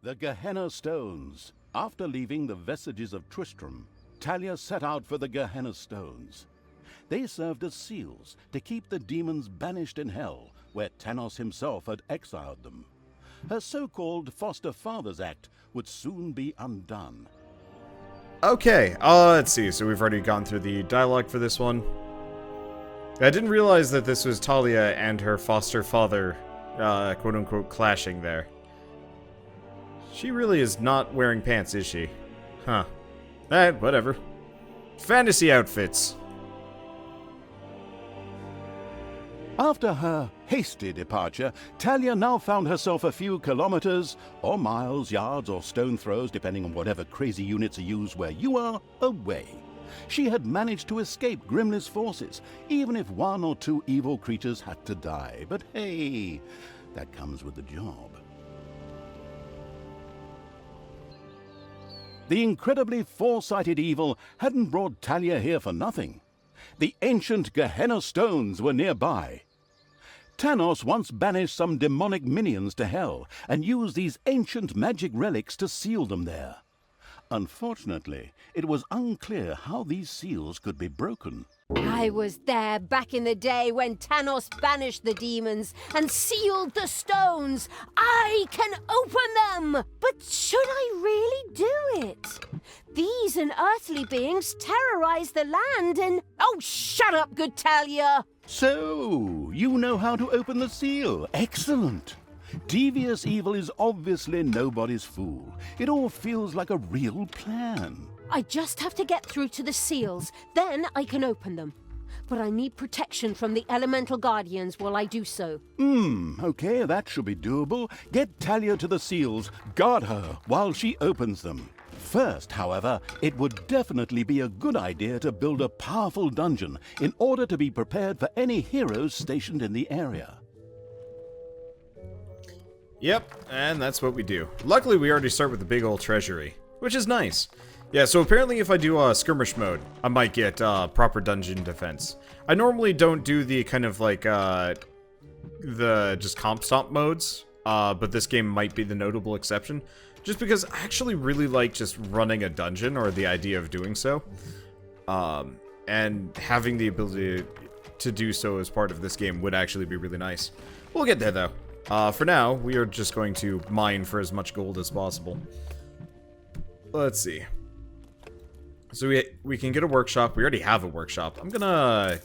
The Gehenna Stones. After leaving the vestiges of Tristram, Thalya set out for the Gehenna Stones. They served as seals to keep the demons banished in hell, where Thanos himself had exiled them. Her so-called Foster Fathers Act would soon be undone. Okay, let's see. So we've already gone through the dialogue for this one. I didn't realize that this was Thalya and her foster father, quote-unquote, clashing there. She really is not wearing pants, is she? Huh. Whatever. Fantasy outfits. After her hasty departure, Thalya now found herself a few kilometers, or miles, yards, or stone throws, depending on whatever crazy units are used where you are, away. She had managed to escape Grimly's forces, even if one or two evil creatures had to die. But hey, that comes with the job. The incredibly foresighted evil hadn't brought Thalya here for nothing. The ancient Gehenna Stones were nearby. Thanos once banished some demonic minions to hell and used these ancient magic relics to seal them there. Unfortunately, it was unclear how these seals could be broken. I was there back in the day when Thanos banished the demons and sealed the stones. I can open them! But should I really do it? These unearthly beings terrorize the land and... Oh, shut up, good Thalya! So, you know how to open the seal. Excellent. Devious evil is obviously nobody's fool. It all feels like a real plan. I just have to get through to the seals, then I can open them. But I need protection from the elemental guardians while I do so. Okay, that should be doable. Get Thalya to the seals, guard her while she opens them. First, however, it would definitely be a good idea to build a powerful dungeon in order to be prepared for any heroes stationed in the area. Yep, and that's what we do. Luckily, we already start with the big old treasury, which is nice. Yeah, so apparently if I do a skirmish mode, I might get proper dungeon defense. I normally don't do the kind of like, the just comp stomp modes, but this game might be the notable exception, just because I actually really like just running a dungeon, or the idea of doing so, and having the ability to do so as part of this game would actually be really nice. We'll get there though. For now, we are just going to mine for as much gold as possible. Let's see. So we can get a workshop. We already have a workshop. I'm gonna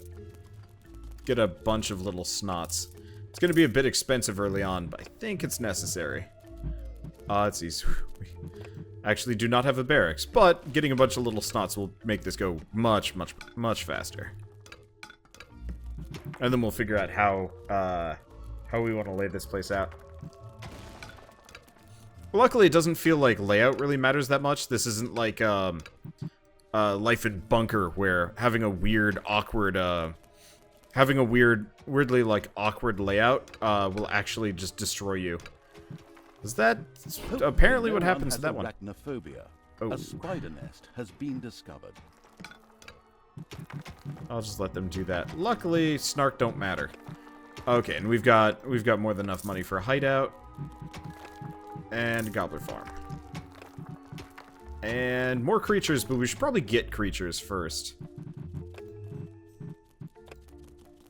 get a bunch of little snots. It's gonna be a bit expensive early on, but I think it's necessary. Let's see. So we actually do not have a barracks, but getting a bunch of little snots will make this go much, much, much faster. And then we'll figure out how we want to lay this place out. Luckily, it doesn't feel like layout really matters that much. This isn't like Life in Bunker, where having a weird, awkward, weirdly like awkward layout will actually just destroy you. Is that apparently what happens to that one? Arachnophobia. Oh. A spider nest has been discovered. I'll just let them do that. Luckily, snark don't matter. Okay, and we've got more than enough money for a hideout and a gobbler farm. And more creatures, but we should probably get creatures first.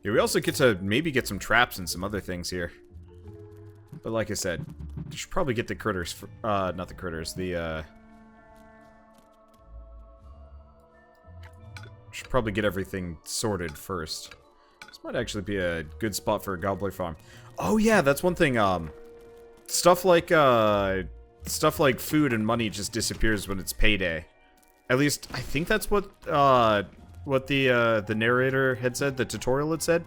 Yeah, we also get to maybe get some traps and some other things here. But like I said, we should probably get the critters, not the critters, should probably get everything sorted first. This might actually be a good spot for a gobbler farm. Oh yeah, that's one thing, stuff like food and money just disappears when it's payday. At least, I think that's what the narrator had said, the tutorial had said.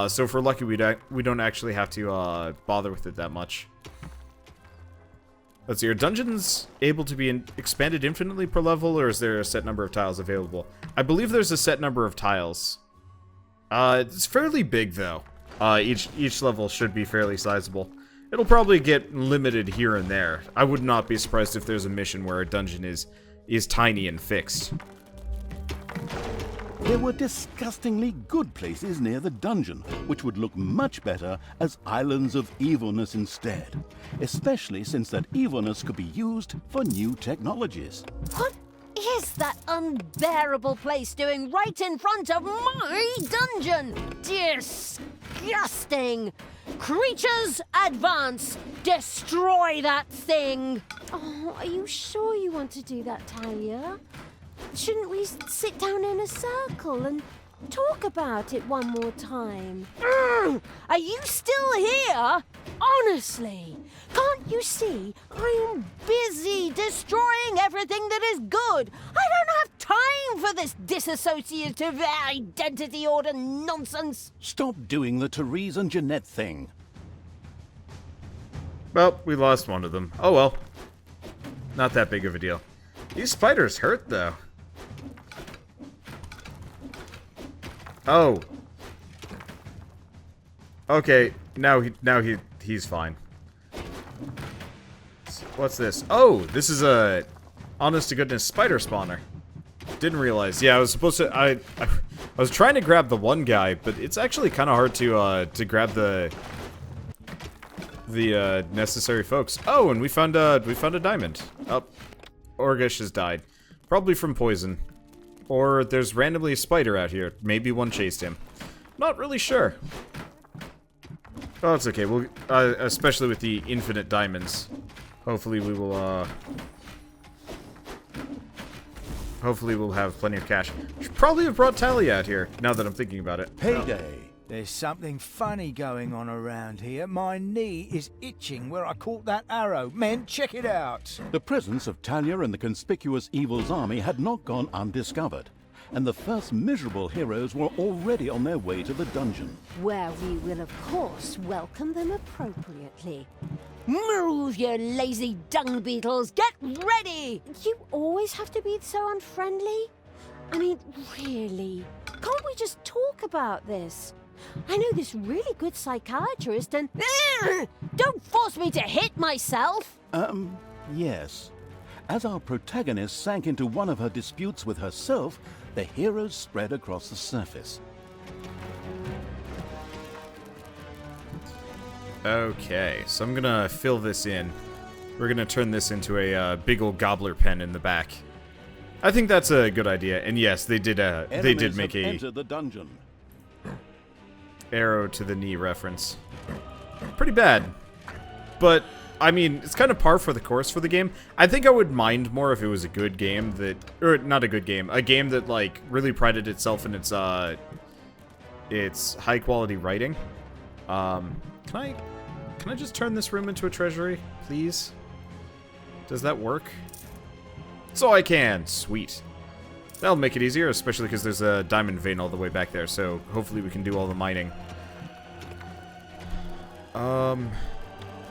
So if we're lucky, we don't actually have to bother with it that much. Let's see, are dungeons able to be expanded infinitely per level, or is there a set number of tiles available? I believe there's a set number of tiles. It's fairly big, though. Each level should be fairly sizable. It'll probably get limited here and there. I would not be surprised if there's a mission where a dungeon is tiny and fixed. there were disgustingly good places near the dungeon, which would look much better as islands of evilness instead, especially since that evilness could be used for new technologies. What is that unbearable place doing right in front of my dungeon? Disgusting! Creatures, advance! Destroy that thing! Oh, are you sure you want to do that, Thalya? Shouldn't we sit down in a circle and talk about it one more time? Are you still here? Honestly, can't you see I'm busy destroying everything that is good? I don't have time for this dissociative identity order nonsense. Stop doing the Therese and Jeanette thing. Well, we lost one of them. Oh well. Not that big of a deal. These spiders hurt, though. Oh. Okay, he's fine. What's this? Oh, this is a honest to goodness spider spawner. Didn't realize. Yeah, I was supposed to. I was trying to grab the one guy, but it's actually kind of hard to grab the necessary folks. Oh, and we found a diamond. Oh, Orgish has died, probably from poison, or there's randomly a spider out here. Maybe one chased him. Not really sure. Oh, it's okay. We'll especially with the infinite diamonds. Hopefully we will. Hopefully we'll have plenty of cash. Should probably have brought Thalya out here. Now that I'm thinking about it. Payday. There's something funny going on around here. My knee is itching where I caught that arrow. Men, check it out. The presence of Thalya and the conspicuous evil's army had not gone undiscovered, and the first miserable heroes were already on their way to the dungeon. Where we will, of course, welcome them appropriately. Move, you lazy dung beetles! Get ready! You always have to be so unfriendly? I mean, really? Can't we just talk about this? I know this really good psychiatrist and... Don't force me to hit myself! Yes. As our protagonist sank into one of her disputes with herself, the heroes spread across the surface. Okay, so I'm gonna fill this in. We're gonna turn this into a big old gobbler pen in the back. I think that's a good idea. And yes, they did make a entered the dungeon. arrow to the knee reference. Pretty bad. But I mean, it's kind of par for the course for the game. I think I would mind more if it was a good game that, or not a good game, a game that like really prided itself in its high quality writing. Can I just turn this room into a treasury, please? Does that work? So I can. Sweet. That'll make it easier, especially because there's a diamond vein all the way back there, so hopefully we can do all the mining.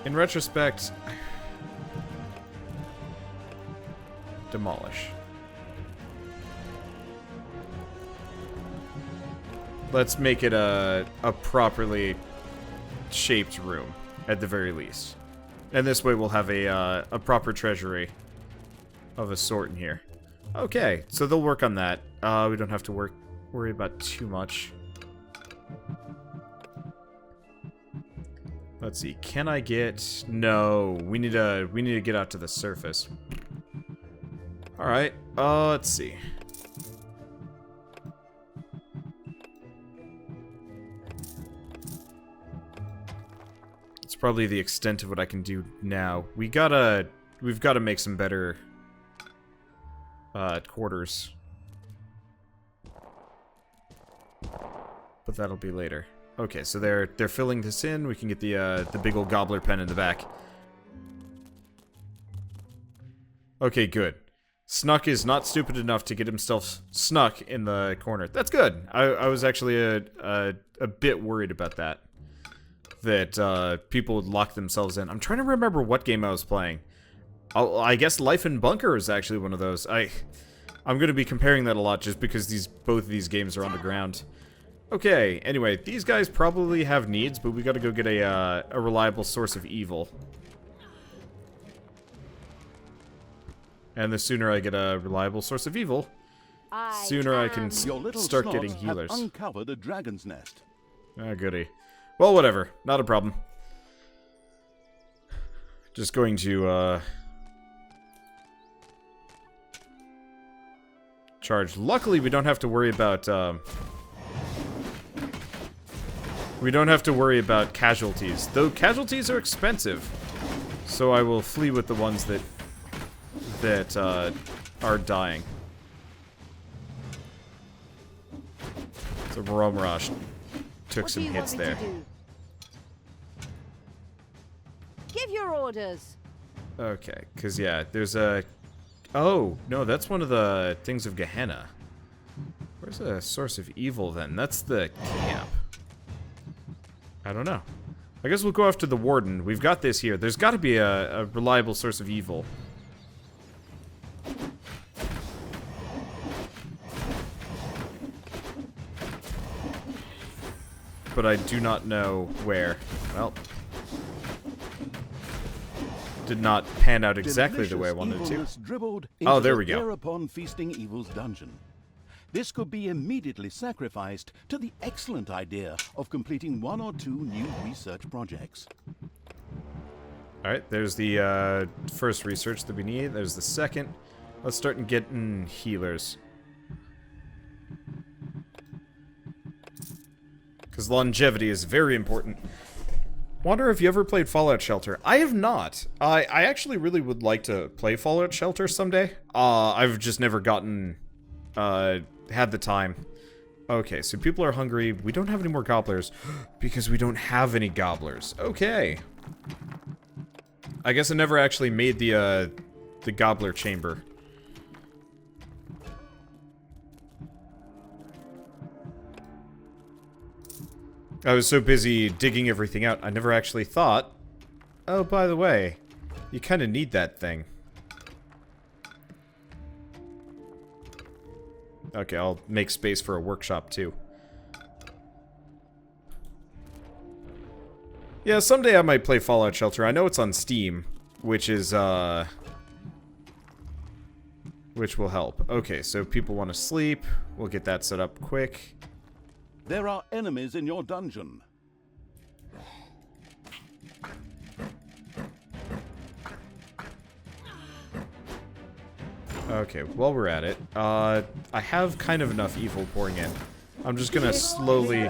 In retrospect... Demolish. Let's make it a properly shaped room, at the very least. And this way we'll have a proper treasury of a sort in here. Okay, so they'll work on that. We don't have to worry about too much. Let's see. Can I get? No, we need to get out to the surface. All right. Let's see. It's probably the extent of what I can do now. We've got to make some better quarters. But that'll be later. Okay, so they're filling this in. We can get the big old gobbler pen in the back. Okay, good. Snuck is not stupid enough to get himself snuck in the corner. That's good. I was actually a bit worried about that. That people would lock themselves in. I'm trying to remember what game I was playing. I guess Life in Bunker is actually one of those. I'm going to be comparing that a lot just because both of these games are underground. Okay, anyway, these guys probably have needs, but we got to go get a reliable source of evil. And the sooner I get a reliable source of evil, sooner I can Your little start snots getting have healers. uncovered a dragon's nest. Ah, goody. Well, whatever. Not a problem. Just going to, charge. Luckily, we don't have to worry about, casualties. Though casualties are expensive. So I will flee with the ones that are dying. So Moromarash took some hits there. Give your orders. Okay, because, yeah, there's a... Oh, no, that's one of the things of Gehenna. Where's the source of evil, then? That's the camp. I don't know. I guess we'll go after the warden. We've got this here. There's got to be a reliable source of evil. But I do not know where. Well... did not pan out exactly the way I wanted it to. Dribbled Oh, into there the we go. Thereupon feasting evil's dungeon. This could be immediately sacrificed to the excellent idea of completing 1 or 2 new research projects. Alright, there's the first research that we need. There's the second. Let's start getting healers. Because longevity is very important. Wonder if you ever played Fallout Shelter. I have not. I actually really would like to play Fallout Shelter someday. I've just never gotten, had the time. Okay, so people are hungry. We don't have any more gobblers because we don't have any gobblers. Okay. I guess I never actually made the gobbler chamber. I was so busy digging everything out, I never actually thought, oh, by the way, you kind of need that thing. Okay, I'll make space for a workshop, too. Yeah, someday I might play Fallout Shelter. I know it's on Steam, which is, which will help. Okay, so people want to sleep. We'll get that set up quick. There are enemies in your dungeon. Okay, while we're at it, I have kind of enough evil pouring in. I'm just gonna slowly...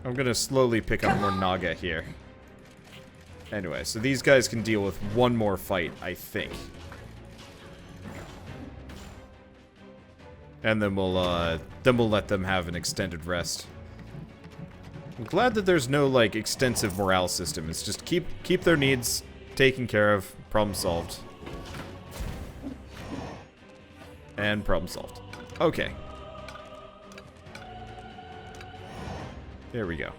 I'm gonna slowly pick up more Naga here. Anyway, so these guys can deal with one more fight, I think. And then we'll let them have an extended rest. I'm glad that there's no, like, extensive morale system. It's just keep their needs taken care of, problem solved. And problem solved. Okay. There we go.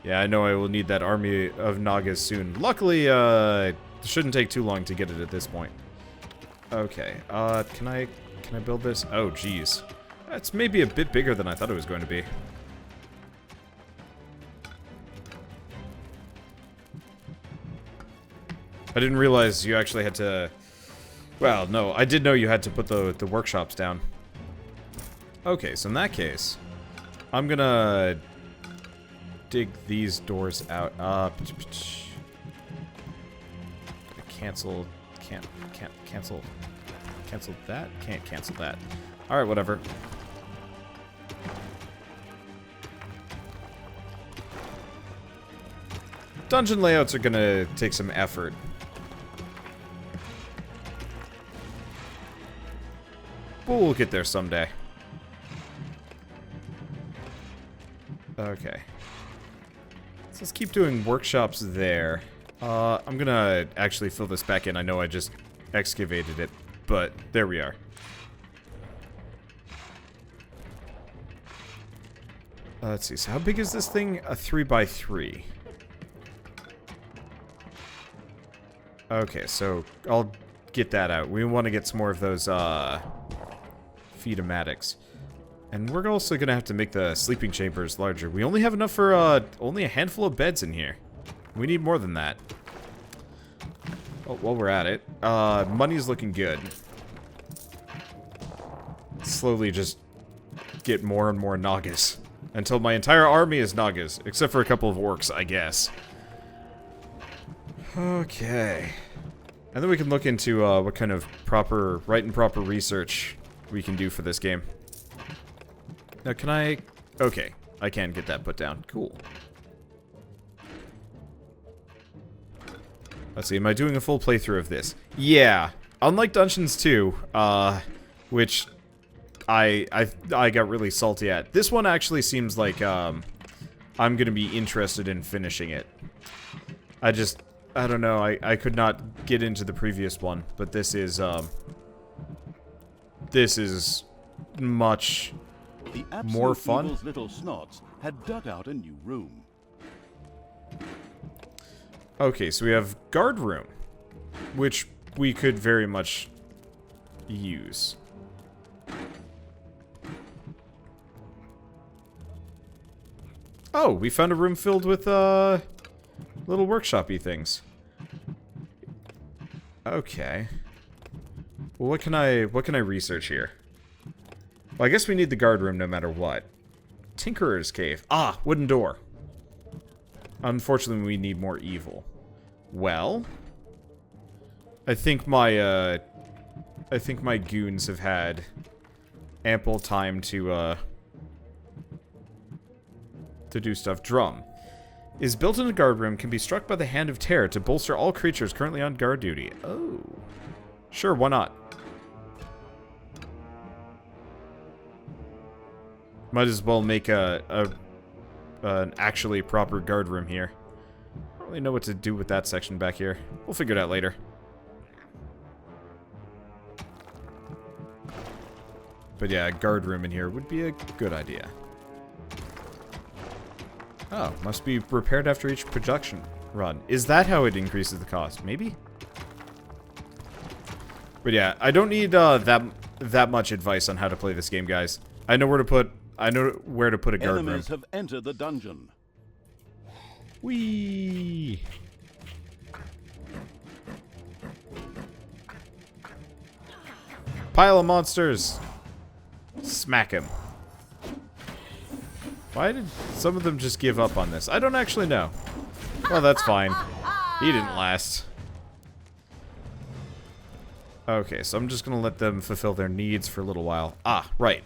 Yeah, I know I will need that army of Nagas soon. Luckily, it shouldn't take too long to get it at this point. Okay, can I build this? Oh, geez. That's maybe a bit bigger than I thought it was going to be. I didn't realize you actually had to... Well, no, I did know you had to put the workshops down. Okay, so in that case, I'm gonna dig these doors out. Cancel that? Can't cancel that. Alright, whatever. Dungeon layouts are gonna take some effort. But we'll get there someday. Okay. So let's keep doing workshops there. I'm gonna actually fill this back in. I know I just excavated it, but there we are. Let's see, so how big is this thing? A 3x3. Okay, so I'll get that out. We want to get some more of those, feedomatics. And we're also gonna have to make the sleeping chambers larger. We only have enough for, only a handful of beds in here. We need more than that. Oh, while we're at it, money's looking good. slowly just get more and more Nagas. Until my entire army is Nagas. Except for a couple of orcs, I guess. Okay. And then we can look into what kind of right and proper research we can do for this game. Now, can I... Okay, I can get that put down. Cool. Let's see, am I doing a full playthrough of this? Yeah. Unlike Dungeons 2, which I got really salty at. This one actually seems like I'm gonna be interested in finishing it. I don't know, I could not get into the previous one, but this is much more fun. Evil's little snots had dug out a new room. Okay, so we have guard room, which we could very much use. Oh, we found a room filled with little workshop-y things. Okay. Well, what can I research here? Well, I guess we need the guard room no matter what. Tinkerer's cave. Ah, wooden door. Unfortunately, we need more evil. Well, I think my goons have had ample time to do stuff. Drum is built in a guard room, can be struck by the hand of terror to bolster all creatures currently on guard duty. Oh, sure, why not? Might as well make an actually proper guard room here. I don't really know what to do with that section back here. We'll figure it out later. But yeah, a guard room in here would be a good idea. Oh, must be repaired after each production run. Is that how it increases the cost? Maybe? But yeah, I don't need that much advice on how to play this game, guys. I know where to put a guard room. Enemies have entered the dungeon. Whee! Pile of monsters! Smack him. Why did some of them just give up on this? I don't actually know. Well, that's fine. He didn't last. Okay, so I'm just gonna let them fulfill their needs for a little while. Ah, right.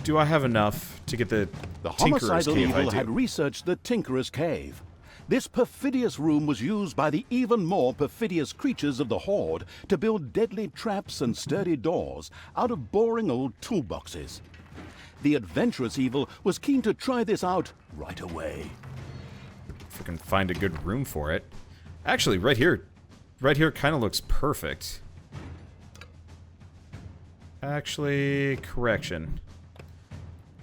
Do I have enough to get the Tinkerer's homicidal cave? evil I do. had researched the Tinkerer's cave. This perfidious room was used by the even more perfidious creatures of the Horde to build deadly traps and sturdy doors out of boring old toolboxes. The adventurous evil was keen to try this out right away. If I can find a good room for it. Actually, right here kind of looks perfect. Actually, correction.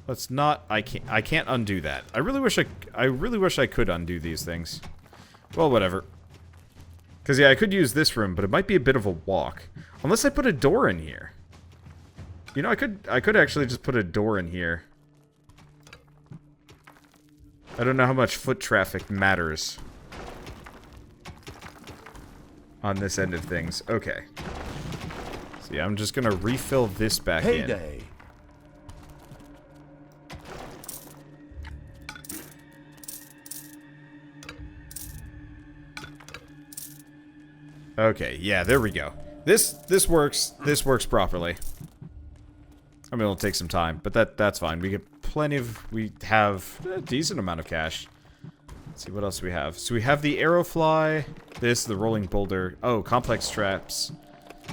Let's not. I can't undo that. I really wish I could undo these things. Well, whatever. Because yeah, I could use this room, but it might be a bit of a walk, unless I put a door in here. You know, I could actually just put a door in here. I don't know how much foot traffic matters on this end of things. Okay. So yeah, I'm just gonna refill this back in. Heyday! Okay, yeah, there we go. This works. This works properly. I mean, it'll take some time, but that's fine. We have a decent amount of cash. Let's see what else we have. So we have the arrow fly, the rolling boulder. Oh, complex traps,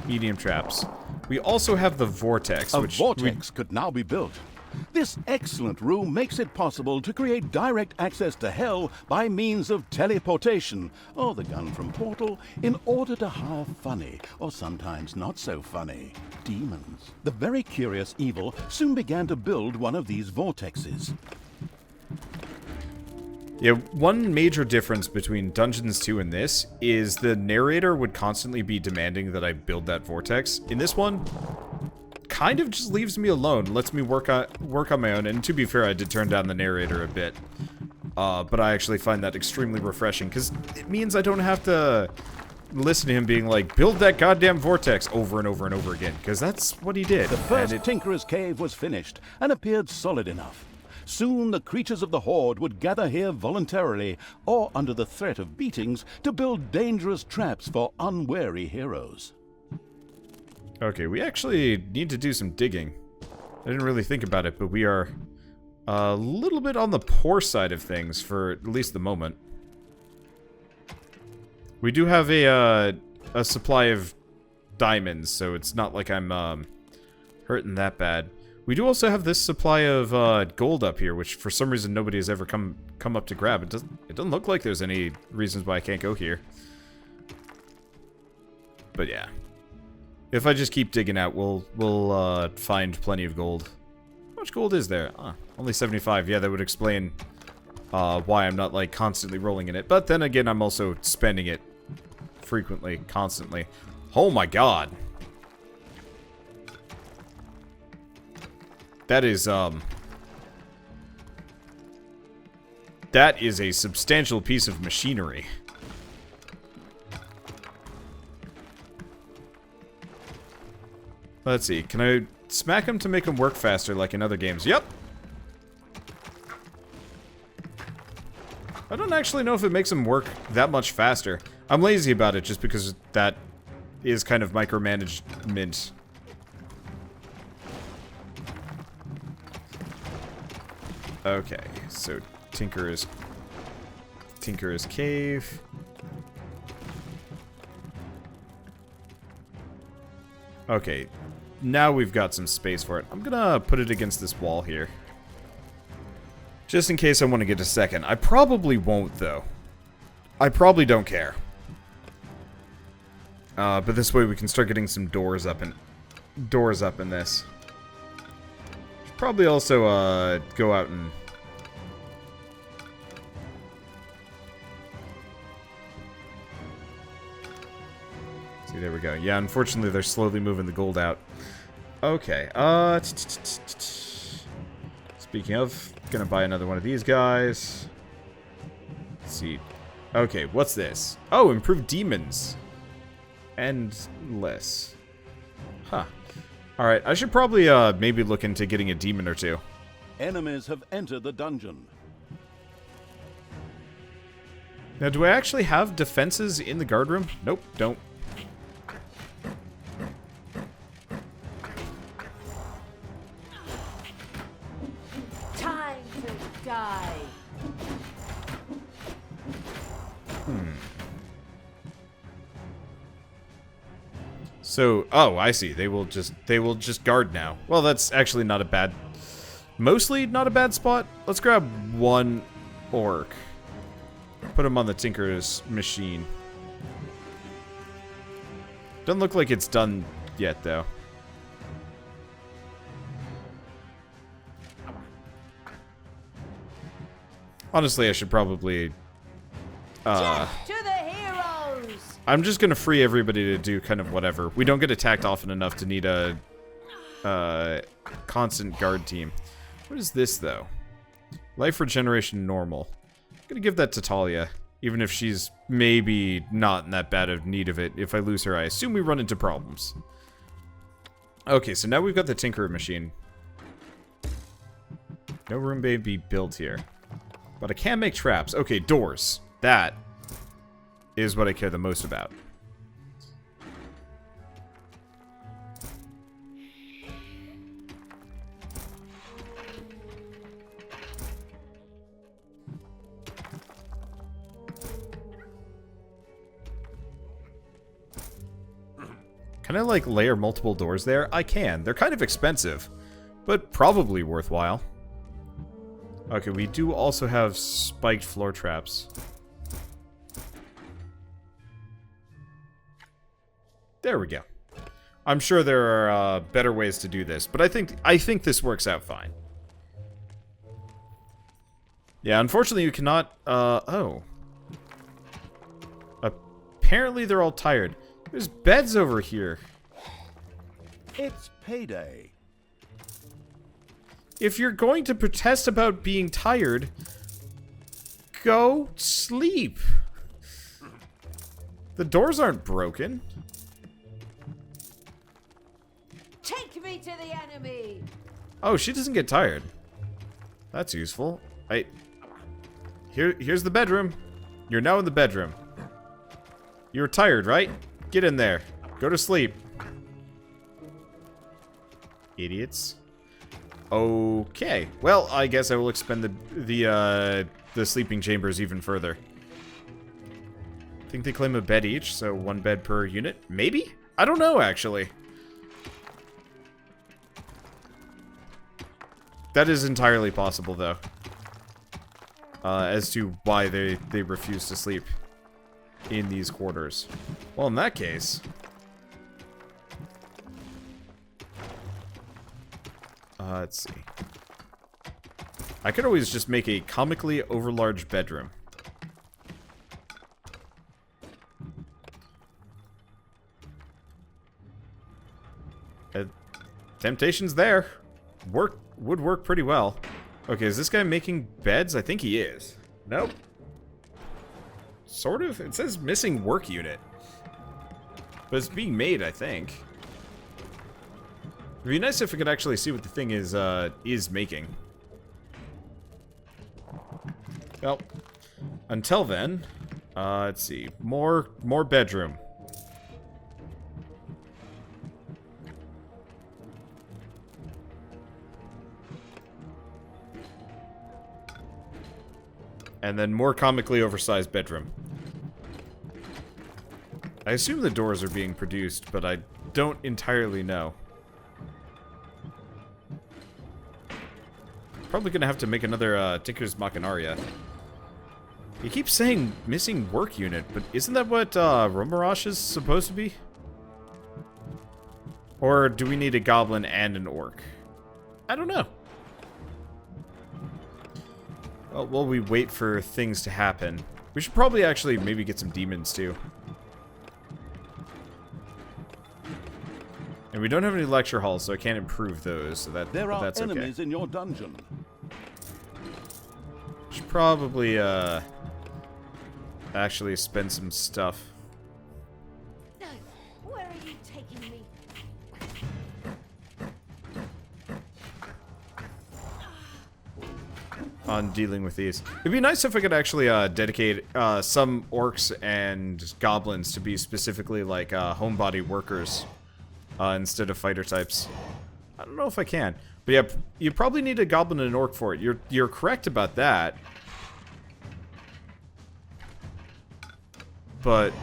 medium traps. We also have the vortex, A which vortex could now be built. This excellent room makes it possible to create direct access to hell by means of teleportation, or the gun from Portal, in order to hire funny, or sometimes not so funny, demons. The very curious evil soon began to build one of these vortexes. Yeah, one major difference between Dungeons 2 and this is the narrator would constantly be demanding that I build that vortex. In this one, kind of just leaves me alone, lets me work on my own, and to be fair, I did turn down the narrator a bit. But I actually find that extremely refreshing, because it means I don't have to listen to him being like, build that goddamn vortex over and over and over again, because that's what he did. The first Tinkerer's Cave was finished and appeared solid enough. Soon the creatures of the Horde would gather here voluntarily, or under the threat of beatings, to build dangerous traps for unwary heroes. Okay, we actually need to do some digging. I didn't really think about it, but we are a little bit on the poor side of things for at least the moment. We do have a supply of diamonds, so it's not like I'm hurting that bad. We do also have this supply of gold up here, which for some reason nobody has ever come up to grab. It doesn't look like there's any reasons why I can't go here. But yeah. If I just keep digging out, we'll find plenty of gold. How much gold is there? Only 75. Yeah, that would explain why I'm not, like, constantly rolling in it. But then again, I'm also spending it frequently, constantly. Oh my god. That is a substantial piece of machinery. Let's see, can I smack him to make him work faster like in other games? Yep! I don't actually know if it makes him work that much faster. I'm lazy about it just because that is kind of micromanagement. Okay, so Tinkerer's Cave. Okay, now we've got some space for it. I'm gonna put it against this wall here. Just in case I want to get a second. I probably won't, though. I probably don't care. But this way we can start getting some doors up in this. Should probably also go out and see, there we go. Yeah, unfortunately they're slowly moving the gold out. Okay, speaking of, gonna buy another one of these guys. Let's see. Okay, what's this? Oh, improved demons. And less. Huh. Alright, I should probably maybe look into getting a demon or two. Enemies have entered the dungeon. Now, do I actually have defenses in the guard room? Nope, don't. Time to die. So, oh, I see. They will just guard now. Well, that's actually not a bad, mostly not a bad spot. Let's grab one orc. Put him on the Tinkerer's machine. Doesn't look like it's done yet, though. Honestly, I should probably To the heroes! I'm just gonna free everybody to do kind of whatever. We don't get attacked often enough to need a constant guard team. What is this, though? Life regeneration normal. I'm gonna give that to Thalya, even if she's maybe not in that bad of need of it. If I lose her, I assume we run into problems. Okay, so now we've got the Tinkerer machine. No room may be built here. But I can make traps. Okay, doors. That is what I care the most about. Can I, like, layer multiple doors there? I can. They're kind of expensive, but probably worthwhile. Okay, we do also have spiked floor traps. There we go. I'm sure there are better ways to do this, but I think this works out fine. Yeah, unfortunately you cannot, oh. Apparently they're all tired. There's beds over here. It's payday. If you're going to protest about being tired, go sleep. The doors aren't broken. Take me to the enemy! Oh, she doesn't get tired. That's useful. Here's the bedroom. You're now in the bedroom. You're tired, right? Get in there. Go to sleep. Idiots. Okay. Well, I guess I will expend the sleeping chambers even further. I think they claim a bed each, so 1 bed per unit. Maybe? I don't know, actually. That is entirely possible, though. As to why they refuse to sleep in these quarters. Well, in that case... let's see. I could always just make a comically overlarge bedroom. Temptation's there. Would work pretty well. Okay, is this guy making beds? I think he is. Nope. Sort of. It says missing work unit. But it's being made, I think. It'd be nice if we could actually see what the thing is making. Well, until then, let's see. More bedroom. And then more comically oversized bedroom. I assume the doors are being produced, but I don't entirely know. Probably gonna have to make another Tinker's Machinaria. He keeps saying missing work unit, but isn't that what Romarash is supposed to be? Or do we need a goblin and an orc? I don't know. Well, while we wait for things to happen, we should probably actually maybe get some demons too. And we don't have any lecture halls, so I can't improve those, so that's okay. Enemies in your dungeon. Should probably, actually spend some stuff. Where are you taking me? On dealing with these. It'd be nice if I could actually, dedicate, some orcs and goblins to be specifically, like, homebody workers. Instead of fighter types. I don't know if I can. But yeah, you probably need a goblin and an orc for it. You're correct about that. But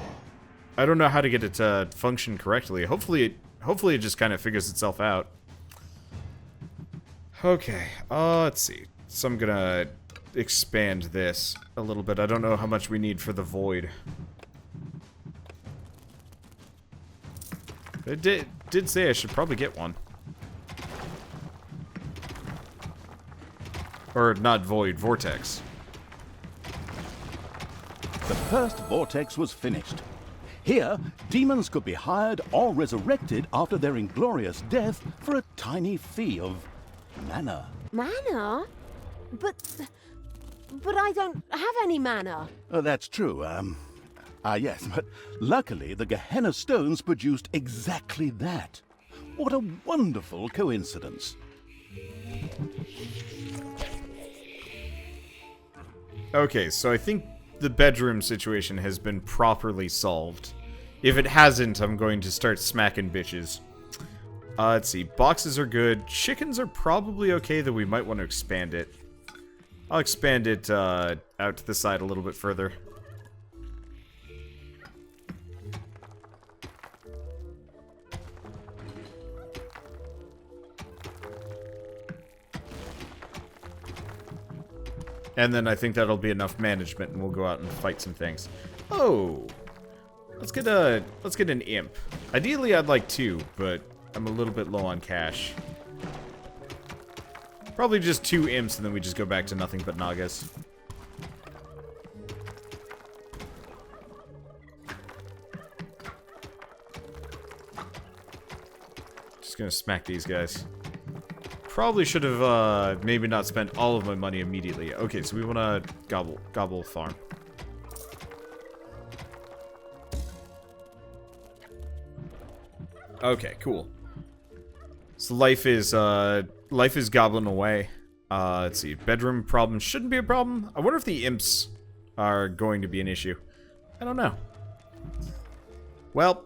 I don't know how to get it to function correctly. Hopefully it just kind of figures itself out. Okay, let's see. So I'm gonna expand this a little bit. I don't know how much we need for the void. It did say I should probably get one. Or not void, vortex. The first vortex was finished. Here, demons could be hired or resurrected after their inglorious death for a tiny fee of mana. Mana? But I don't have any mana. That's true, yes, but luckily the Gehenna stones produced exactly that. What a wonderful coincidence. Okay, so I think the bedroom situation has been properly solved. If it hasn't, I'm going to start smacking bitches. Let's see. Boxes are good. Chickens are probably okay, though we might want to expand it. I'll expand it out to the side a little bit further. And then I think that'll be enough management, and we'll go out and fight some things. Oh, let's get an imp. Ideally, I'd like 2, but I'm a little bit low on cash. Probably just 2 imps, and then we just go back to nothing but Nagas. Just gonna smack these guys. Probably should have, maybe not spent all of my money immediately. Okay, so we want to gobble farm. Okay, cool. So life is gobbling away. Let's see. Bedroom problems shouldn't be a problem. I wonder if the imps are going to be an issue. I don't know. Well,